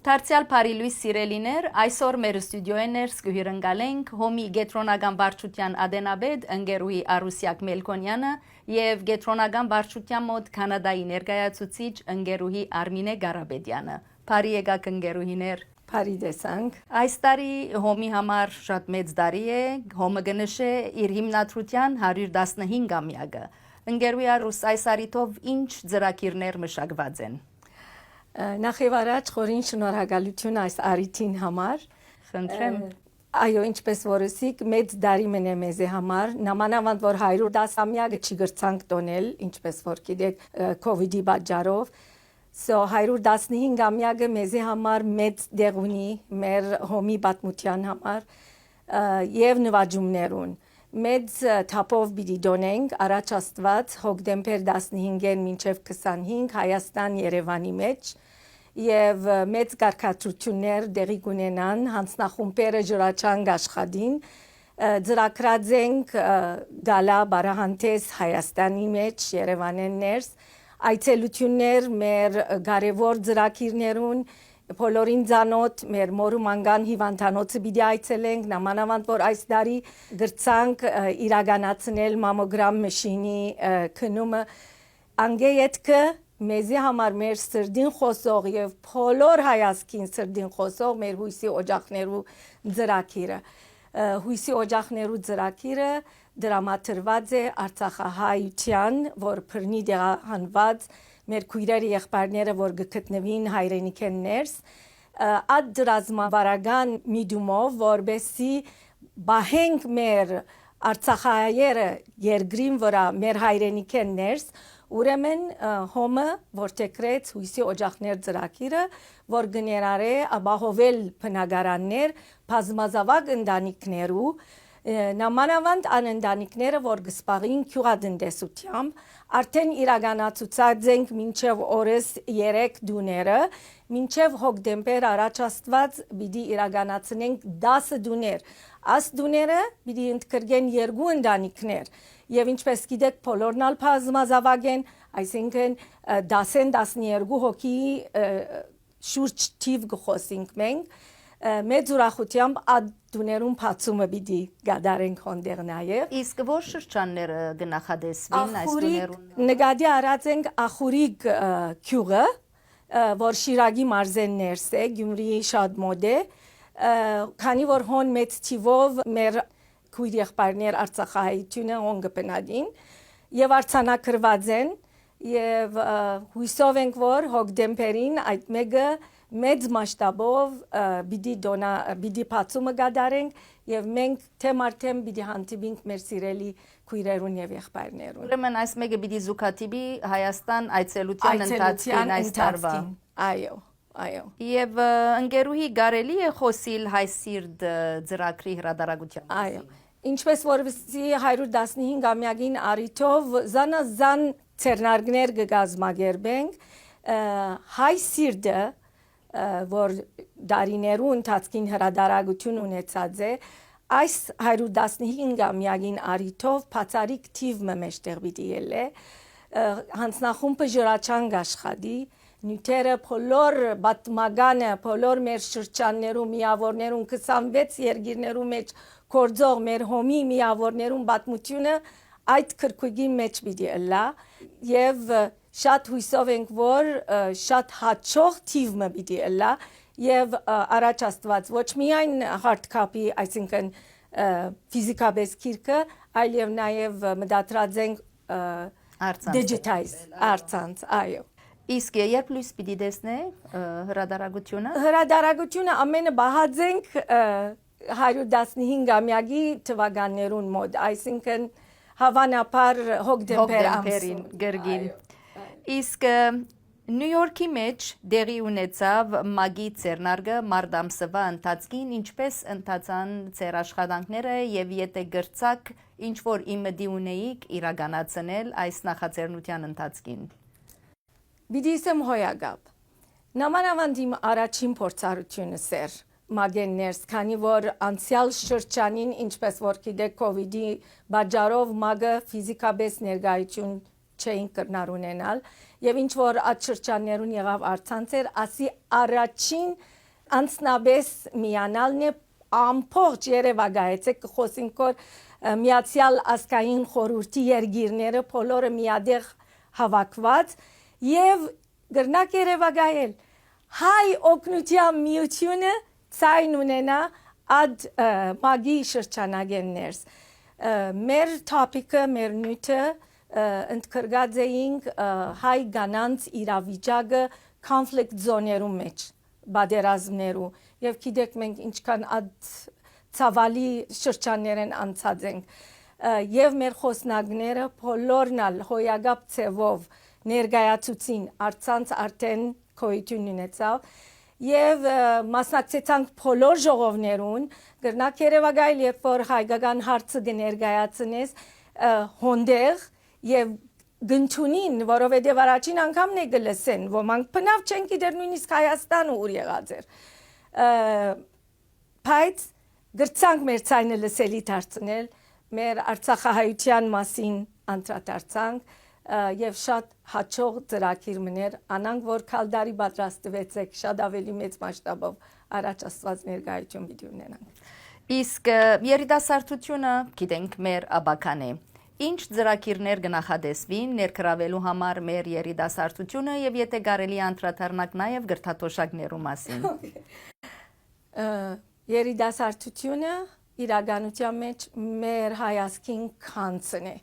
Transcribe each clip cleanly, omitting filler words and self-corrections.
Դարձյալ Փարի լույս սիրելիներ, այսօր մեր ստուդիոյներ սկուհիրընկալենք Հոմի Գետրոնական վարչության ադենաբեդ ընկերուհի Արուսյակ Մելքոնյանը եւ Գետրոնական վարչության մոտ Կանադայի ներկայացուցիչ ընկերուհի Արմինե Գարաբեդյանը։ Փարի եկակ ընկերուհիներ։ Փարի դեսանք։ Այս տարի Հոմի համար շատ մեծ տարի է, Հոմը գնշե իր հիմնադրության 115-ամյակը։ Ընկերուհի Արուս, այս արիթով ինչ ծրագիրներ մշակված են։ Նախ եւ առաջ խորին շնորհակալություն այս արիթին համար։ Խնդրեմ։ Այո, ինչպես որ ասիք, մեծ դարի մնե մեզ համար, նամանավանդ որ 110-ամյակը չգրցանք տոնել, ինչպես որ գիտեք, COVID-ի պատճառով, 115-ամյակը մեզ համար մեծ դեղ ունի մեր Հոմի պատմության համար եւ նվաճումներուն։ Մեծ թափով պիտի դոնենք առաջ Աստված հոկտեմբեր 15-ին մինչև 25 Հայաստան Երևանի մեջ եւ մեծ կարգադրություններ դեղի կունենան հանձնախումբերը ջրաչանք աշխատին ծրագրած ենք գալա բարահանտես Հայաստանի մեջ Երևանեն ներս այցելություններ մեր կարևոր ծրագիրներուն Բոլորին ցանոթ մեր մորու մանգան հիվանդանոցը պիտի այցելենք նամանավանդ որ այս տարի գրցանք իրականացնել մամոգրամ մաշինի քնումը անգեյետքը մեզի համար մեր սրդին խոսող եւ բոլոր հայացքին սրդին խոսող մեր հույսի օջախներու ծրագիրը հույսի օջախներու ծրագիրը դրամատրված է Արցախահայության որ բռնի դեղահանված մեր քույրերը եղբայրները որ գտնվին հայրենիքեն ներս այդ դրազմավարական միտումով որբեսի բահենք մեր արցախայերը երկրին վրա մեր հայրենիքեն ներս ուրեմն հոմը որ տեկրեց հույսի օջախներ ծրագիրը որ գներարե ապահովել բնակարաններ բազմազավակ ընտանիքներու Նամանավանդ անընդանիքները, որ գսպաղին քյուղատնտեսությամբ, արդեն իրականացուցած ենք մինչև օրս 3 դուները, մինչև հոկտեմբեր առաջ Աստված պիտի իրականացնենք 10 դուներ։ Աս դուները պիտի ընդգրկեն 2 ընտանիքներ, եւ ինչպես գիտեք, բոլորն ալ բազմազավակ են, այսինքն 10-12 հոգի շուրջ թիվ գխոսենք մենք մեծ ուրախությամբ այդ դուներուն բացումը պիտի գադարենք հոնդեր նաև իսկ որ շրջանները գնահատեսվին այս դուներուն նկատի առածենք Ախուրիկ քյուղը որ Շիրագի մարզեն ներս է Գյումրիի շատ մոտ է քանի որ հոն մեծ թիվով մեր քույր եղբայրներ Արցախահայությունը հոն գտնադին եւ արցանակրված են եւ հույսով ենք որ հոկտեմբերին այդ մեկը մեծ մասշտաբով պիտի բացումը գադարենք եւ մենք թեմարտեմ պիտի հանդիպենք մեր սիրելի քույրերուն եւ եղբայրներուն Ուրեմն այս մեկը պիտի զուգատիպի Հայաստան այցելության ընթացքին այս տարվա Այո Եվ ընկերուհի կարելի է խոսիլ հայ սիրտ ծրագրի հրադարագության Այո Ինչպես որպեսզի 115-ամյակին արիթով զանազան ցերնարգներ կգազմագերբենք հայ սիրտը որ դարիներու ընթացքին հրադարագություն ունեցած է այս 115-ամյակին արիթով բացարիք թիվը մեջտեղ պիտի ելե հանձնախումբը ջրաչանք աշխատի նյութերը բոլոր բատմագանը բոլոր մեր շրջաններու միավորներուն 26 երկիրներու մեջ կորձող մեր հոմի միավորներուն պատմությունը այդ քրկուգի մեջ պիտի ըլլա եւ շատ հույսով ենք որ շատ հաճող թիվը պիտի ըլլա եւ առաջ Աստված ոչ միայն hard copy այսինքն ֆիզիկապես քիրքը այլ եւ նաեւ մտադրած ենք digitize արցանց այո Իսկ երբ լույս պիտի տեսնե հրադարագությունը ամենը բահած ենք 115-ամյակի թվականներուն մոտ այսինքն հավանաբար հոկտեմբեր ամսին գերգին Իսկ Նյու Յորքի մեջ դեղի ունեցավ մագի ցերնարգը մարտամսվա ընթացքին ինչպես ընթացան ցեր աշխատանքները եւ եթե գրծակ ինչ որ իմդի ունեիք իրականացնել այս նախաձեռնության ընթացքին Բիդիսեմ հոյագապ Նամանավանդ իմ առաջին փորձառությունը սեր մագեններս քանի որ անցյալ շրջանին ինչպես որ գիտեք COVID-ի պատճառով մագը ֆիզիկապես ներկայություն չէին կրնար ունենալ եւ ինչ որ այդ շրջաններուն եղավ արցանցեր ասի առաջին անցնաբես միանալն է ամբողջ Երևանայեցեք խոսենք որ միացյալ ազգային խորհրդի երկիրները բոլորը միադեղ հավաքված եւ գրնակ Երևանայել հայ օգնության միությունը ցայն ունենա ad մագի շրջանագեններս մեր topic-ը մեր նյութը ընդգրկած էինք հայ կանանց իրավիճակը conflict zone-երու մեջ բادرազմներու եւ գիտեք մենք ինչքան ցավալի շրջաններ են անցած ենք եւ մեր խոսնակները բոլորն ալ հոյագապ ցևով ներկայացուցին արցանց արդեն քոյություն ունեցավ եւ մասնակցեցանք բոլոր ժողովներուն գրնակ Երևանայել երբ որ հայկական հարցը կներկայացնես հոնդեղ եւ գնչունին որովհետեւ առաջին անգամն է գլսեն ոմանք բնավ չեն գիտեր նույնիսկ Հայաստանը ուր եղած էր բայց գրցանք մեր ցայնը լսելի դարձնել մեր Արցախահայության մասին անդրադարձանք եւ շատ հաջող ծրագիր մներ անանք որ քալդարի պատրաստվեցեք շատ ավելի մեծ մասշտաբով առաջ աստված ներկայություն պիտի ունենանք իսկ երիտասարդությունը գիտենք մեր աբական է ինչ ծրագիրներ կնախադեсվին ներկրավելու համար մեր երիտասարդությունը եւ եթե կարելի անդրադառնանք նաեւ գրթաթոշակներու մասին երիտասարդությունը իրականության մեջ մեր հայացքին քանցն է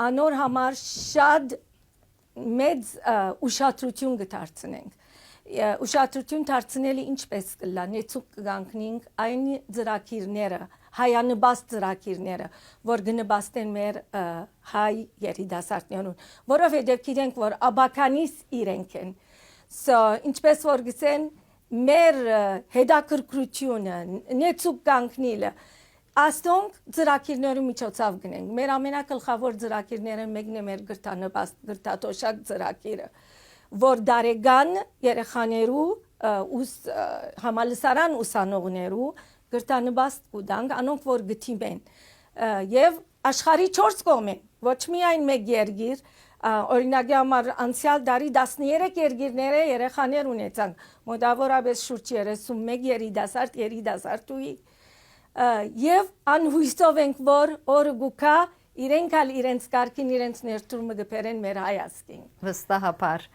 անոր համար շատ մեծ ուշադրություն կդարձնենք ուշադրություն դարձնելը ինչպես կլա նեցուկ կգանքնենք այն ծրագիրները հայանպաստ ծրագիրները որ կնպաստեն մեր հայ երիտասարդներուն որովհետև գիտենք որ աբականից իրենք են ինչպես որ գսեն մեր հետաքրքրությունը նեցուկ կանգնիլը աստոնք ծրագիրներու միջոցով գնենք մեր ամենագլխավոր ծրագիրները մեկն է մեր գրթանպաստ գրթաթոշակ ծրագիրը որ դարեգան երեխաներու համալսարան ուսանողներու գրթանպաստ կուտանք անոնք որ գտիմեն եւ աշխարհի 4 կողմեն ոչ միայն մեկ երկիր օրինակի համար անցյալ դարի 13 երկիրները երեխաներ ունեցան մոտավորապես շուրջ 31 երիտասարդուի եւ անհույսով ենք որ օրը գուքա իրենք ալ իրենց կարգին իրենց ներդրումը կբերեն մեր հայացքին վստահաբար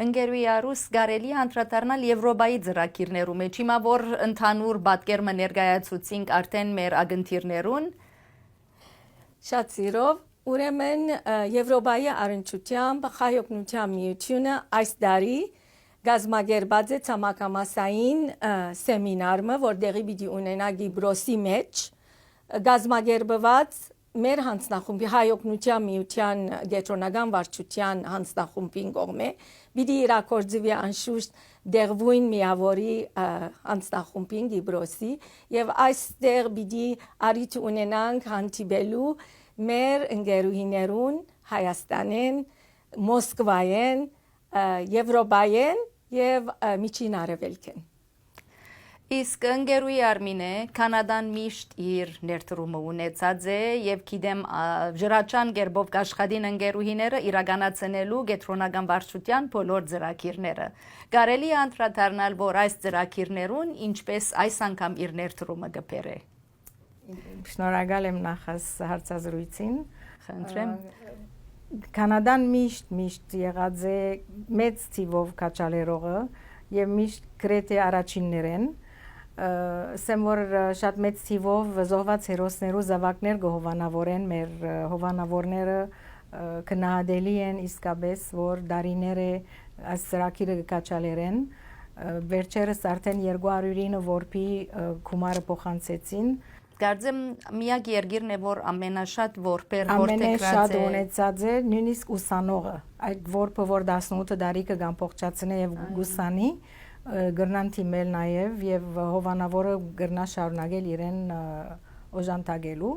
Ընկերուի արուս կարելի անդրադառնալ Եվրոպայի ծրագիրներու մեջ հիմա որ ընդհանուր պատկերը ներկայացուցինք արդեն մեր ագընթիրներուն շատ սիրով ուրեմն Եվրոպայի առնչությամբ հայ օգնության միությունը այս տարի գազմագերբած է ցամաքամասային սեմինարը որ դեղի պիտի ունենա Գիբրոսի մեջ գազմագերբված մեր հանձնախումբի հայ օգնության միության գետրոնական վարչության հանձնախումբին կողմէ պիտի իրակորձվի անշուշտ դեղվույն միավորի հանձնախումբին Գիբրոսի եւ այստեղ պիտի արիթ ունենանք հանդիպելու մեր ընկերուհիներուն Հայաստանեն, Մոսկվայեն, Եվրոպայեն եւ Միջին Արևելքեն Իսկ ընկերուի Արմինե Կանադան միշտ իր ներդրումը ունեցած է եւ գիտեմ ջրաչան գերբով աշխատին ընկերուհիները իրականացնելու գետրոնական վարչության բոլոր ծրագիրները կարելի է անդրադառնալ որ այս ծրագիրներուն ինչպես այս անգամ իր ներդրումը կբերե Շնորհակալ եմ նախ հարցազրույցին խնդրեմ Կանադան միշտ եղած է մեծ թիվով կաչալերողը եւ միշտ գրեթե առաջիններեն Սեմ որ շատ մեծ թիվով զոհված հերոսներու զավակներ գովանավորեն մեր հովանավորները կնահատելի են իսկապես որ դարիները այս ծրագիրը կկաչալերեն վերջերս արդեն 209 որբի գումարը փոխանցեցին Կարծեմ միակ երկիրն է որ ամենաշատ որբեր ամենաշատ ունեցած է նույնիսկ ուսանողը այդ որբը որ 18 տարի կգան փոխչացնե եւ գուսանի գրնան թիմել նաեւ եւ հովանավորը գրնա շարունակել իրեն օժանդակելու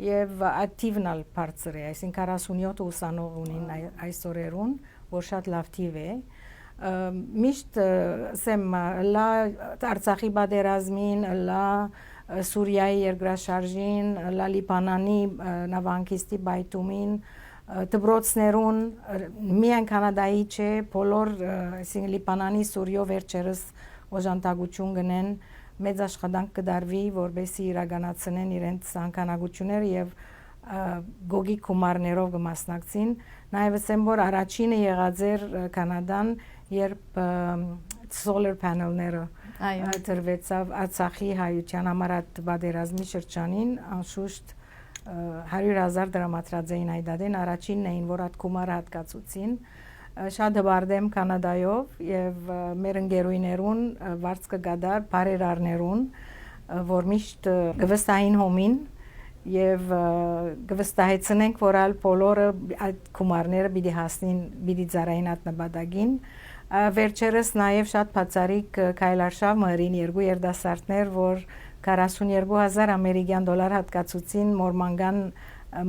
եւ ակտիվնալ բարձր է այսինքն 47 ուսանող ունին այս օրերուն որ շատ լավ թիվ է միշտ սեմ լա Արցախի բادرազմին լա Սուրիայի երկրաշարժին լա Լիբանանի նավահանգիստի բայթումին դբրոցներուն միայն կանադայի չէ բոլոր այսինքն Լիբանանի Սուրիո վերջերս օժանդակություն գնեն, մեծ աշխատանք կդարվի, որբեսի իրականացնեն իրենց անքանակությունները եւ գոգի գումարներով կմասնակցին։ Նաեւ ասեմ, որ առաջինը եղած էր Կանադան, երբ solar panel-ները դրվեցավ Արցախի հայության համար այդ բادرազմի շրջանին, անշուշտ 100,000 դրամատրաձեին այդադեն առաջինն էին, որ այդ գումարը հատկացուցին։ Շատ հբարդեմ Կանադայով եւ մեր ընկերուներուն վարձ կգադար բարերարներուն, որ միշտ գվստահին հոմին եւ գվստահեցնենք, որ ալ բոլորը այդ գումարները պիտի հասնին, պիտի ծառային այդ նպատակին։ Վերջերս նաեւ շատ բացառիկ քայլարշավ մերին երկու երդասարտներ, որ 42,000 ամերիկյան դոլար հատկացուցին մորմանգան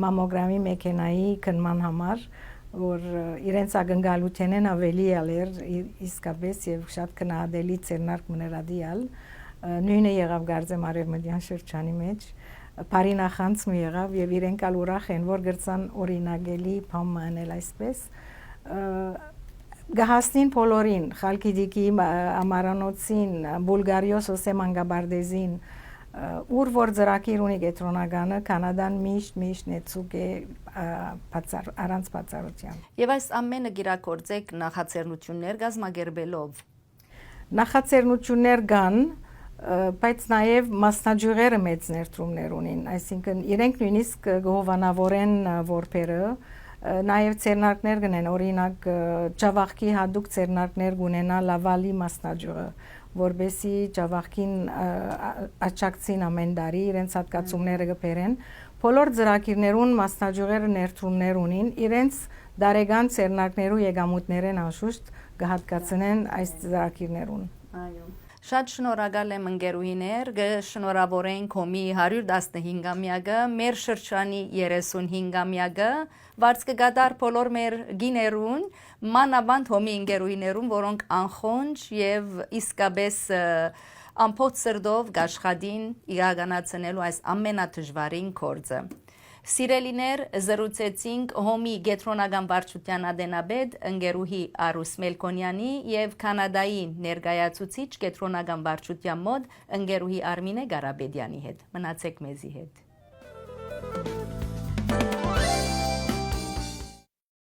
մամոգրամի մեքենայի քնման համար, որ իրենց ակնկալությունն ավելի ալեր իսկապես եւ շատ քնահատելի ցերնարկ մներադիալ նույնը եղավ գարձեմ արևմտյան շրջանի մեջ բարի նախանց մի եղավ եւ իրենք ալ ուրախ են որ գրծան օրինագելի բան անել այսպես գահասնին բոլորին խալկիդիկի ամարանոցին բուլգարիոս օսեմանգաբարդեզին ուր որ ծրագիր ունի կենտրոնականը Կանադան միշտ նեցուկ է առանց բացառության։ Եվ այս ամենը գիրակորձեք նախաձեռնություններ կազմակերպելով։ Նախաձեռնություններ կան, բայց նաև մասնաճյուղերը մեծ ներդրումներ ունին, այսինքն իրենք նույնիսկ գովանավորեն որբերը, նաև ցերնարկներ կնեն, օրինակ Ջավախքի հadoop ցերնարկներ կունենա Լավալի մասնաճյուղը, որբեսի Ջավախքին աճակցին ամեն տարի իրենց հատկացումները կբերեն բոլոր ծրագիրներուն մասնաճյուղերը ներդրումներ ունին իրենց դարեգան ցերնարկներու եկամուտներեն անշուշտ կհատկացնեն այս ծրագիրներուն Այո Շատ շնորհակալ եմ ընկերուհիներ, կշնորհավորենք հոմի 115-ամյակը, մեր շրջանի 35-ամյակը, վարձ կգադար բոլոր մեր գիներուն, մանավանդ հոմի ընկերուհիներուն, որոնք անխոնջ եւ իսկապես ամփոփ սրտով աշխատին իրականացնելու այս ամենադժվարին գործը։ Սիրելիներ, զրուցեցինք հոմի գետրոնական վարչության ադենաբեդ ընկերուհի Արուս Մելքոնյանի եւ Կանադայի ներկայացուցիչ գետրոնական վարչության մոտ ընկերուհի Արմինե Գարաբեդյանի հետ։ Մնացեք մեզի հետ։